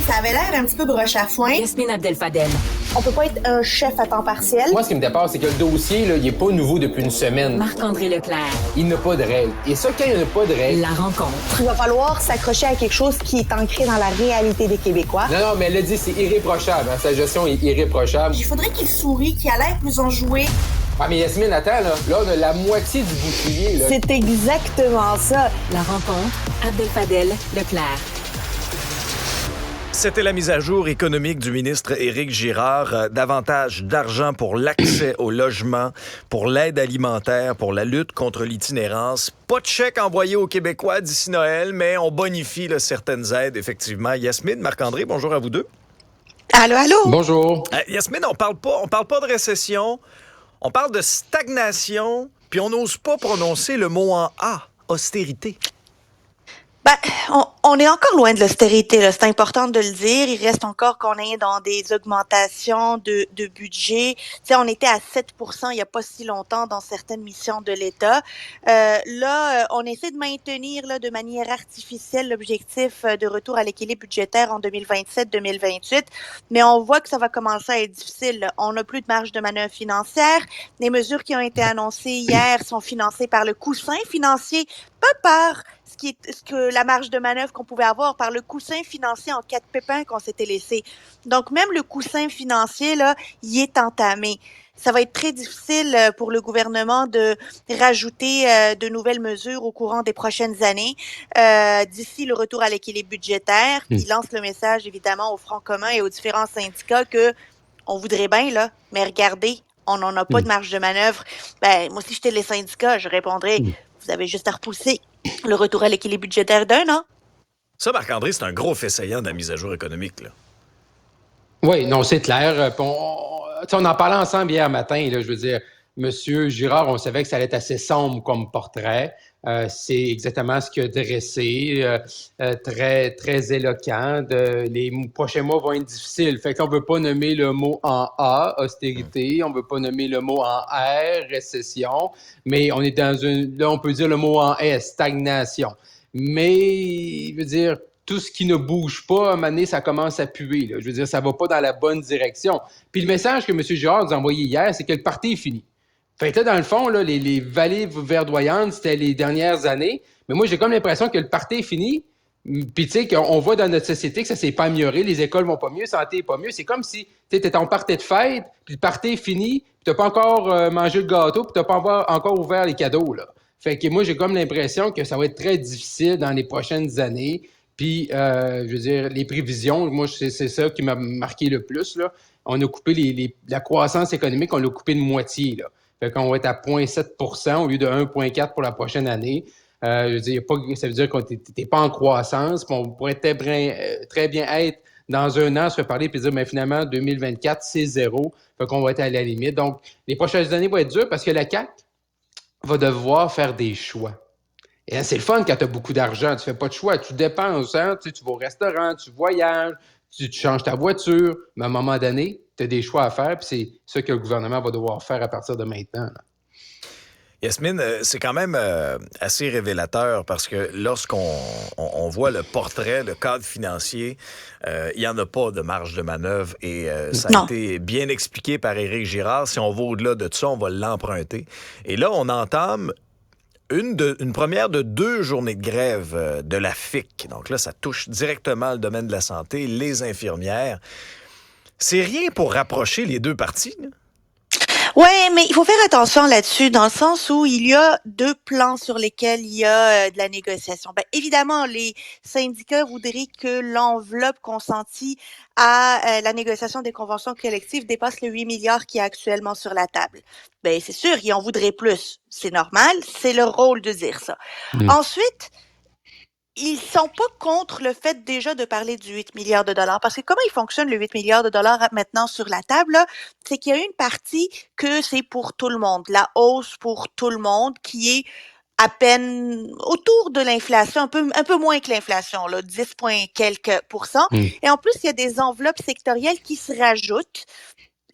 Ça avait l'air un petit peu broche à foin. Yasmine Abdel-Fadel. On peut pas être un chef à temps partiel. Moi, ce qui me dépasse, c'est que le dossier, là, il est pas nouveau depuis une semaine. Marc-André Leclerc. Il n'a pas de règles. Et ça, quand il n'y a pas de règles... La rencontre. Il va falloir s'accrocher à quelque chose qui est ancré dans la réalité des Québécois. Non, mais elle l'a dit, c'est irréprochable. Hein? Sa gestion est irréprochable. Il faudrait qu'il sourie, qu'il a l'air plus enjoué. Ah, mais Yasmine, attends, là, on a la moitié du bouclier, là. C'est exactement ça. La rencontre. Abdel-Fadel Leclerc. C'était la mise à jour économique du ministre Éric Girard. Davantage d'argent pour l'accès au logement, pour l'aide alimentaire, pour la lutte contre l'itinérance. Pas de chèque envoyé aux Québécois d'ici Noël, mais on bonifie là, certaines aides, effectivement. Yasmine, Marc-André, bonjour à vous deux. Allô, allô? Bonjour. Yasmine, on parle pas de récession, on parle de stagnation, puis on n'ose pas prononcer le mot en A, austérité. On est encore loin de l'austérité, là. C'est important de le dire. Il reste encore qu'on est dans des augmentations de budget. Tu sais, on était à 7% il n'y a pas si longtemps dans certaines missions de l'État. On essaie de maintenir là, de manière artificielle l'objectif de retour à l'équilibre budgétaire en 2027-2028, mais on voit que ça va commencer à être difficile, là. On n'a plus de marge de manœuvre financière. Les mesures qui ont été annoncées hier sont financées par le coussin financier, pas par ce que la marge de manœuvre qu'on pouvait avoir, par le coussin financier en cas de pépin qu'on s'était laissé. Donc, même le coussin financier, là, il est entamé. Ça va être très difficile pour le gouvernement de rajouter de nouvelles mesures au courant des prochaines années, d'ici le retour à l'équilibre budgétaire. Il lance le message, évidemment, au Front commun et aux différents syndicats que on voudrait bien, là, mais regardez, on n'en a pas de marge de manœuvre. Moi, si j'étais les syndicats, je répondrais, vous avez juste à repousser le retour à l'équilibre budgétaire d'1 an. Ça, Marc-André, c'est un gros fait saillant de la mise à jour économique, là. Oui, non, c'est clair. On en parlait ensemble hier matin, là, je veux dire, M. Girard, on savait que ça allait être assez sombre comme portrait. C'est exactement ce qu'il a dressé, très, très éloquent. Les prochains mois vont être difficiles. Fait qu'on ne veut pas nommer le mot en A, austérité, on ne veut pas nommer le mot en R, récession, mais on est là, on peut dire le mot en S, stagnation. Mais, je veux dire, tout ce qui ne bouge pas, à un moment donné, ça commence à puer, là. Je veux dire, ça ne va pas dans la bonne direction. Puis le message que M. Girard nous a envoyé hier, c'est que le parti est fini. Fait que là, dans le fond, là, les vallées verdoyantes, c'était les dernières années. Mais moi, j'ai comme l'impression que le party est fini. Puis, tu sais, qu'on voit dans notre société que ça s'est pas amélioré. Les écoles vont pas mieux, la santé est pas mieux. C'est comme si, tu sais, t'étais en party de fête, puis le party est fini, puis t'as pas encore mangé le gâteau, puis t'as pas encore ouvert les cadeaux, là. Fait que moi, j'ai comme l'impression que ça va être très difficile dans les prochaines années. Puis, je veux dire, les prévisions, moi, c'est ça qui m'a marqué le plus, là. On a coupé la croissance économique, on l'a coupé de moitié, là. Fait qu'on va être à 0,7% au lieu de 1,4% pour la prochaine année. Je veux dire, ça veut dire qu'on n'était pas en croissance. Puis on pourrait très bien être dans un an, se faire parler et dire, mais finalement, 2024, c'est zéro. Fait qu'on va être à la limite. Donc, les prochaines années vont être dures parce que la CAQ va devoir faire des choix. Et là, c'est le fun quand tu as beaucoup d'argent. Tu fais pas de choix. Tu dépenses, hein? Tu vas au restaurant, tu voyages, tu changes ta voiture. Mais à un moment donné, tu as des choix à faire, puis c'est ça que le gouvernement va devoir faire à partir de maintenant, là. Yasmine, c'est quand même assez révélateur parce que lorsqu'on voit le portrait, le cadre financier, il n'y en a pas de marge de manœuvre et ça a été bien expliqué par Éric Girard. Si on va au-delà de ça, on va l'emprunter. Et là, on entame une première de 2 journées de grève de la FIC. Donc là, ça touche directement le domaine de la santé, les infirmières. C'est rien pour rapprocher les deux parties, là. Oui, mais il faut faire attention là-dessus, dans le sens où il y a 2 plans sur lesquels il y a de la négociation. Évidemment, les syndicats voudraient que l'enveloppe consentie à la négociation des conventions collectives dépasse le 8 milliards qui est actuellement sur la table. C'est sûr, ils en voudraient plus. C'est normal, c'est leur rôle de dire ça. Ensuite, ils sont pas contre le fait déjà de parler du 8 milliards de dollars. Parce que comment il fonctionne le 8 milliards de dollars maintenant sur la table, là, c'est qu'il y a une partie que c'est pour tout le monde. La hausse pour tout le monde qui est à peine autour de l'inflation, un peu moins que l'inflation, là, 10 point quelques %. Et en plus, il y a des enveloppes sectorielles qui se rajoutent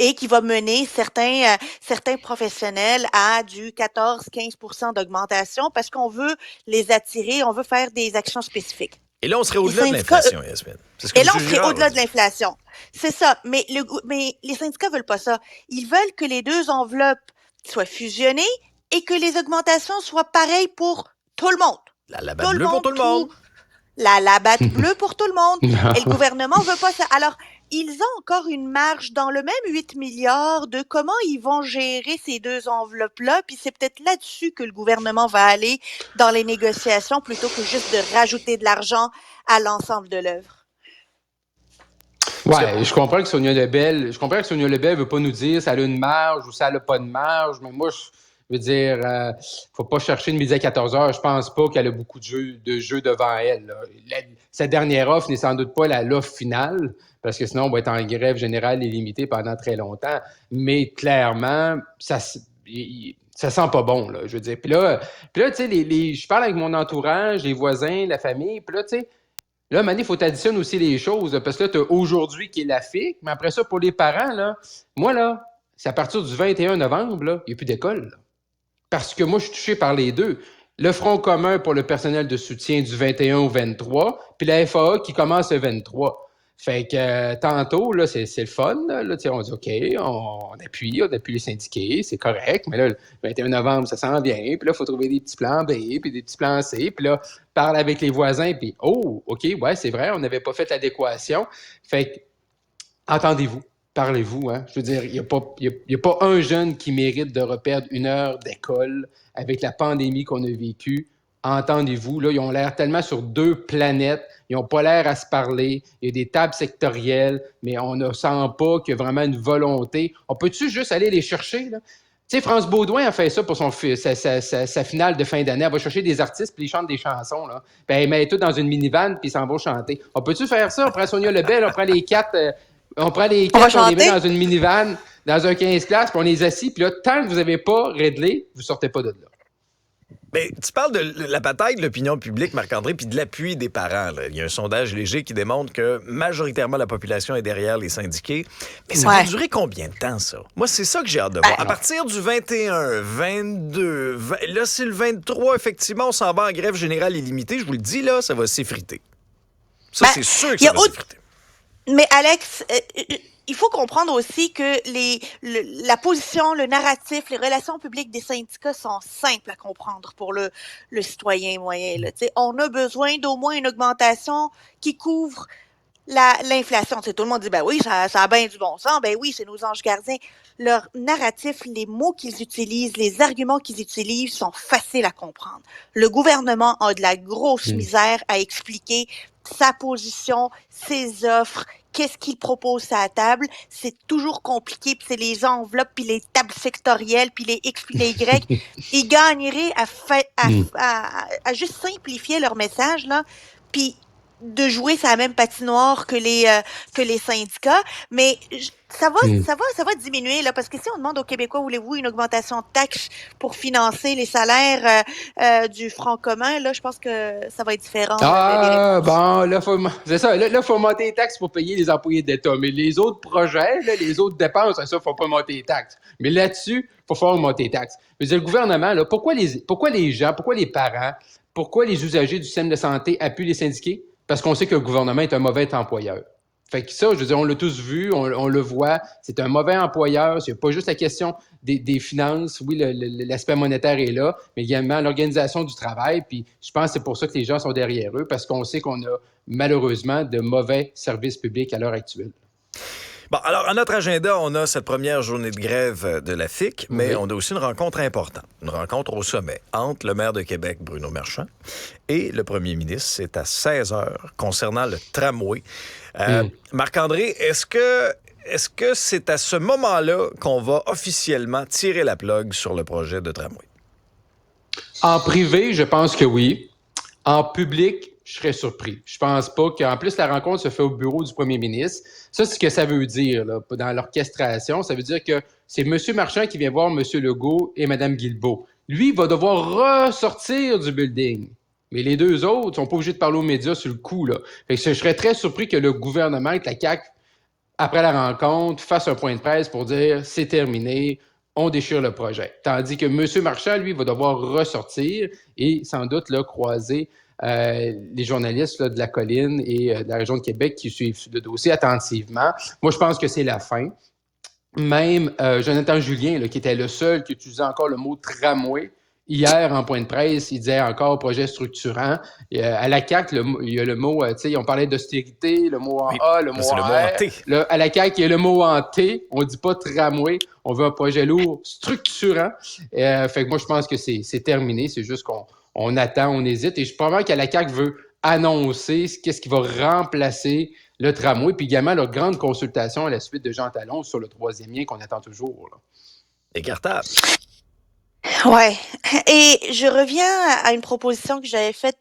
et qui va mener certains professionnels à du 14-15% d'augmentation parce qu'on veut les attirer, on veut faire des actions spécifiques. Et là, on serait au-delà de syndicats, l'inflation, Yasmine. C'est ce que Et là, M. on serait Girard au-delà a de dit. l'inflation. C'est ça. Mais les syndicats veulent pas ça. Ils veulent que les deux enveloppes soient fusionnées et que les augmentations soient pareilles pour tout le monde. La batte bleue pour tout le monde. La batte bleue pour tout le monde. Et le gouvernement veut pas ça. Alors, ils ont encore une marge dans le même 8 milliards de comment ils vont gérer ces deux enveloppes-là. Puis c'est peut-être là-dessus que le gouvernement va aller dans les négociations plutôt que juste de rajouter de l'argent à l'ensemble de l'œuvre. Ouais, je comprends que Sonia Lebel veut pas nous dire si elle a une marge ou si elle a pas de marge, mais moi, je veux dire, faut pas chercher de midi à 14h. Je pense pas qu'elle a beaucoup de jeux devant elle, là. Sa dernière offre n'est sans doute pas l'offre finale, parce que sinon, on va être en grève générale illimitée pendant très longtemps. Mais clairement, ça sent pas bon, là, je veux dire. Puis là, tu sais, je parle avec mon entourage, les voisins, la famille, puis là, tu sais, là, Mané, il faut t'additionner aussi les choses, là, parce que là, tu as aujourd'hui qui est la FIC, mais après ça, pour les parents, là, moi, là, c'est à partir du 21 novembre, là, il n'y a plus d'école, là. Parce que moi, je suis touché par les deux. Le Front commun pour le personnel de soutien du 21 au 23, puis la FAA qui commence le 23. Fait que tantôt, là, c'est le fun. Là, on dit OK, on appuie les syndiqués, c'est correct, mais là, le 21 novembre, ça s'en vient, puis là, il faut trouver des petits plans B, puis des petits plans C, puis là, parle avec les voisins, puis oh, OK, ouais, c'est vrai, on n'avait pas fait l'adéquation. Fait que, entendez-vous. Parlez-vous, hein? Je veux dire, il n'y a pas un jeune qui mérite de reperdre 1 heure d'école avec la pandémie qu'on a vécue. Entendez-vous, là, ils ont l'air tellement sur 2 planètes, ils n'ont pas l'air à se parler, il y a des tables sectorielles, mais on ne sent pas qu'il y a vraiment une volonté. On peut-tu juste aller les chercher, là? Tu sais, France Baudouin a fait ça pour sa finale de fin d'année. Elle va chercher des artistes puis ils chantent des chansons, là. Puis elle met tout dans une minivan puis ils s'en vont chanter. On peut-tu faire ça? On prend Sonia Lebel, on prend les 4... On prend les 4, on les met dans une minivan, dans un 15 places, puis on les assit, puis là, tant que vous n'avez pas réglé, vous ne sortez pas de là. Mais tu parles de la bataille de l'opinion publique, Marc-André, puis de l'appui des parents, là. Il y a un sondage léger qui démontre que majoritairement la population est derrière les syndiqués. Mais ça va durer combien de temps, ça? Moi, c'est ça que j'ai hâte de voir. À partir du 21, 22, là, c'est le 23, effectivement, on s'en va en grève générale illimitée. Je vous le dis, là, ça va s'effriter. Ça, c'est sûr que ça va s'effriter. Mais Alex, il faut comprendre aussi que la position, le narratif, les relations publiques des syndicats sont simples à comprendre pour le citoyen moyen, là. Tu sais, on a besoin d'au moins une augmentation qui couvre l'inflation. Tu sais, tout le monde dit, ben oui, ça a bien du bon sens, ben oui, c'est nos anges gardiens. Leur narratif, les mots qu'ils utilisent, les arguments qu'ils utilisent sont faciles à comprendre. Le gouvernement a de la grosse misère à expliquer sa position, ses offres, qu'est-ce qu'il propose à la table. C'est toujours compliqué, puis c'est les enveloppes, puis les tables sectorielles, puis les X, puis les Y. Ils gagneraient à juste simplifier leur message, là, puis de jouer sur la même patinoire que les syndicats, mais ça va diminuer, là, parce que si on demande aux Québécois, voulez-vous une augmentation de taxes pour financer les salaires du Front commun, là, je pense que ça va être différent. Bon, là, faut monter les taxes pour payer les employés d'État, mais les autres projets, là, les autres dépenses, ça, faut pas monter les taxes. Mais là-dessus, faut faire monter les taxes. Je veux dire, le gouvernement, là, pourquoi les gens, pourquoi les parents, pourquoi les usagers du système de santé appuient les syndiqués? Parce qu'on sait que le gouvernement est un mauvais employeur. Fait que ça, je veux dire, on l'a tous vu, on le voit, c'est un mauvais employeur, c'est pas juste la question des finances, oui, l'aspect monétaire est là, mais également l'organisation du travail, puis je pense que c'est pour ça que les gens sont derrière eux, parce qu'on sait qu'on a malheureusement de mauvais services publics à l'heure actuelle. Bon, alors, à notre agenda, on a cette première journée de grève de la FIC, mais on a aussi une rencontre importante, une rencontre au sommet entre le maire de Québec, Bruno Marchand, et le premier ministre. C'est à 16h concernant le tramway. Marc-André, est-ce que c'est à ce moment-là qu'on va officiellement tirer la plug sur le projet de tramway? En privé, je pense que oui. En public, je serais surpris. Je pense pas qu'en plus, la rencontre se fait au bureau du premier ministre. Ça, c'est ce que ça veut dire, là, dans l'orchestration. Ça veut dire que c'est M. Marchand qui vient voir M. Legault et Mme Guilbeault. Lui, il va devoir ressortir du building. Mais les deux autres sont pas obligés de parler aux médias sur le coup, là. Fait que je serais très surpris que le gouvernement, que la CAQ, après la rencontre, fasse un point de presse pour dire « c'est terminé ». On déchire le projet. Tandis que M. Marchand, lui, va devoir ressortir et sans doute là, croiser les journalistes là, de la colline et de la région de Québec qui suivent le dossier attentivement. Moi, je pense que c'est la fin. Même Jonathan Julien, là, qui était le seul qui utilisait encore le mot tramway, hier, en point de presse, il disait encore projet structurant. À la CAQ, il y a le mot, tu sais, on parlait d'austérité, le mot en A, le mot en R. À la CAQ, il y a le mot en T. On dit pas tramway. On veut un projet lourd, structurant. Fait que moi, je pense que c'est terminé. C'est juste qu'on attend, on hésite. Et je suis pas mal qu'à la CAQ veut annoncer qu'est-ce qui va remplacer le tramway. Puis également, leur grande consultation à la suite de Jean Talon sur le 3e lien qu'on attend toujours. Là. Écartable. Ouais. Et je reviens à une proposition que j'avais faite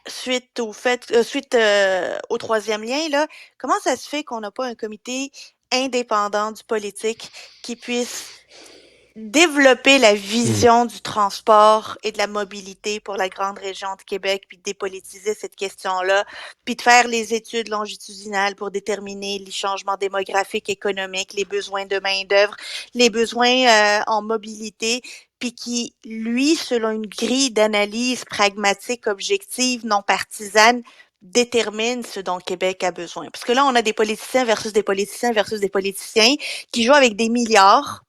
suite au 3e lien, là. Comment ça se fait qu'on n'a pas un comité indépendant du politique qui puisse développer la vision du transport et de la mobilité pour la grande région de Québec, puis de dépolitiser cette question-là, puis de faire les études longitudinales pour déterminer les changements démographiques, économiques, les besoins de main-d'œuvre, les besoins en mobilité, puis qui, lui, selon une grille d'analyse pragmatique, objective, non partisane, détermine ce dont Québec a besoin. Parce que là, on a des politiciens versus des politiciens versus des politiciens qui jouent avec des milliards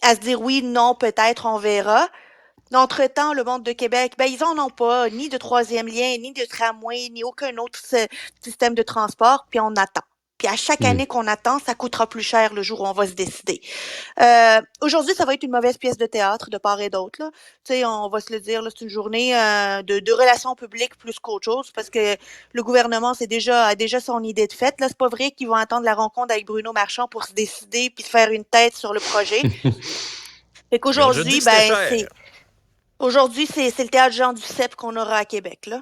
à se dire oui, non, peut-être, on verra. Entre-temps, le monde de Québec, ils en ont pas ni de 3e lien, ni de tramway, ni aucun autre système de transport, puis on attend. Puis à chaque année qu'on attend, ça coûtera plus cher le jour où on va se décider. Aujourd'hui, ça va être une mauvaise pièce de théâtre de part et d'autre. Là. Tu sais, on va se le dire, là, c'est une journée de relations publiques plus qu'autre chose, parce que le gouvernement a déjà son idée de fait. Là, c'est pas vrai qu'ils vont attendre la rencontre avec Bruno Marchand pour se décider puis se faire une tête sur le projet. Fait qu'aujourd'hui, Aujourd'hui, c'est le théâtre Jean Duceppe qu'on aura à Québec, là.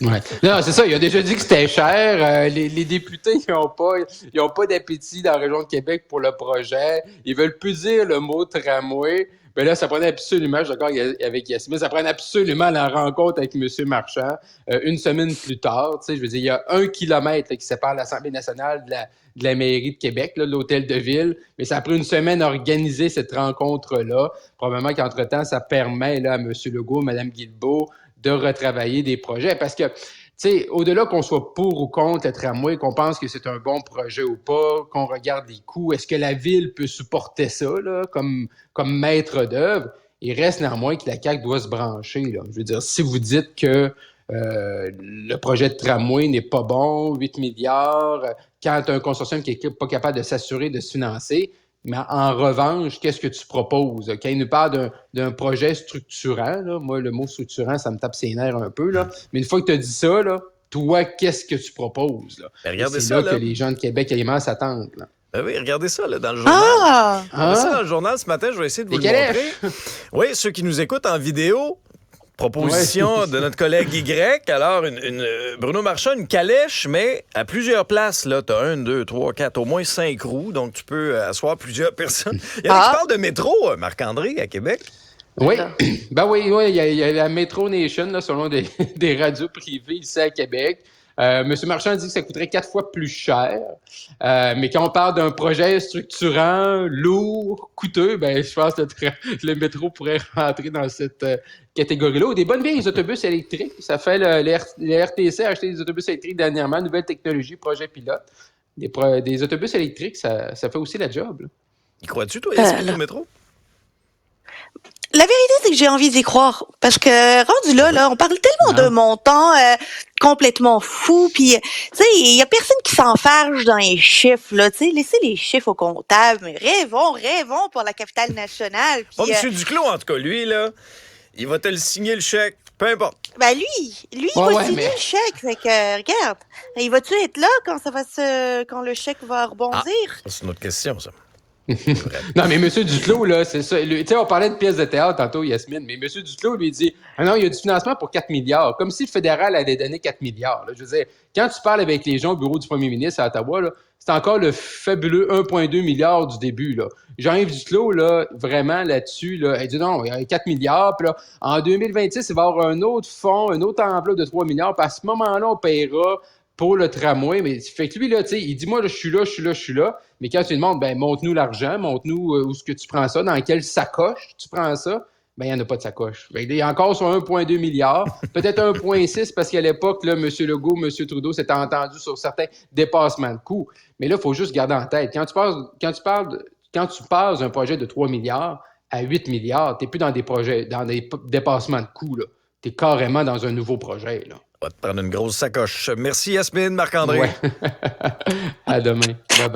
Ouais. Non, c'est ça. Il a déjà dit que c'était cher. Les députés, ils ont pas d'appétit dans la région de Québec pour le projet. Ils veulent plus dire le mot tramway. Mais là, ça prenait absolument, je suis d'accord avec Yasmine, ça prenait absolument la rencontre avec M. Marchand une semaine plus tard. Tu sais, je veux dire, il y a 1 kilomètre là, qui sépare l'Assemblée nationale de la mairie de Québec, là, de l'hôtel de ville. Mais ça a pris une semaine à organiser cette rencontre-là. Probablement qu'entre-temps, ça permet là, à M. Legault, Mme Guilbeault, de retravailler des projets. Parce que, tu sais, au-delà qu'on soit pour ou contre le tramway, qu'on pense que c'est un bon projet ou pas, qu'on regarde les coûts, est-ce que la ville peut supporter ça là, comme maître d'œuvre? Il reste néanmoins que la CAQ doit se brancher. Là. Je veux dire, si vous dites que le projet de tramway n'est pas bon, 8 milliards, quand tu as un consortium qui n'est pas capable de s'assurer de se financer, mais en revanche, qu'est-ce que tu proposes? Quand il nous parle d'un projet structurant, là, moi, le mot structurant, ça me tape ses nerfs un peu, là. Mais une fois que tu as dit ça, là, toi, qu'est-ce que tu proposes? Là? Regardez c'est ça, là que les gens de Québec aimants s'attendent. Là. Oui, regardez ça là, dans le journal. Regardez ça dans le journal ce matin, je vais essayer de vous le montrer. Oui, ceux qui nous écoutent en vidéo, proposition de notre collègue Y. Alors, Bruno Marchand, une calèche, mais à plusieurs places. Là, tu as 1, 2, 3, 4, au moins 5 roues. Donc, tu peux asseoir plusieurs personnes. Il y en a qui parlent de métro, Marc-André, à Québec. Oui, il y a la Metro Nation, là, selon des radios privées ici à Québec. M. Marchand dit que ça coûterait 4 fois plus cher. Mais quand on parle d'un projet structurant, lourd, coûteux, je pense que le métro pourrait rentrer dans cette catégorie-là. Ou des bonnes vieilles autobus électriques. Ça fait le RTC a acheté des autobus électriques dernièrement, nouvelle technologie, projet pilote. Des autobus électriques, ça fait aussi la job. Là. Y crois-tu, toi, Yasmine, au métro? La vérité, c'est que j'ai envie d'y croire. Parce que, rendu là, on parle tellement de montants complètement fous. Puis, tu sais, il y a personne qui s'enfarge dans les chiffres, là. Tu sais, laissez les chiffres au comptable. Mais rêvons pour la capitale nationale. Puis, M. Duclos, en tout cas, lui, là, il va te le signer le chèque. Peu importe. Lui, il va signer le chèque. Fait que, regarde, il va-tu être là quand le chèque va rebondir? C'est une autre question, ça. Non, mais M. Duclos, là, c'est ça. Tu sais, on parlait de pièces de théâtre tantôt, Yasmine, mais M. Duclos lui dit non, il y a du financement pour 4 milliards. Comme si le fédéral allait donner 4 milliards. Là. Je veux dire, quand tu parles avec les gens au bureau du premier ministre à Ottawa, là, c'est encore le fabuleux 1,2 milliard du début. Là. Jean-Yves Duclos, là, vraiment là-dessus, là, il dit non, il y a 4 milliards. Puis là, en 2026, il va y avoir un autre fonds, une autre enveloppe de 3 milliards. Puis à ce moment-là, on paiera pour le tramway. Mais fait que lui, là, tu sais, il dit moi, là, je suis là. Mais quand tu lui demandes, montre-nous l'argent, montre-nous où est-ce que tu prends ça, dans quelle sacoche tu prends ça. ben, il n'y en a pas de sacoche. Il est encore sur 1,2 milliard, peut-être 1,6 parce qu'à l'époque, là, M. Legault, M. Trudeau s'étaient entendus sur certains dépassements de coûts. Mais là, il faut juste garder en tête, quand tu passes d'un projet de 3 milliards à 8 milliards, tu n'es plus dans des dépassements de coûts. Tu es carrément dans un nouveau projet. Là. On va te prendre une grosse sacoche. Merci Yasmine, Marc-André. Ouais. À demain. Bye bye.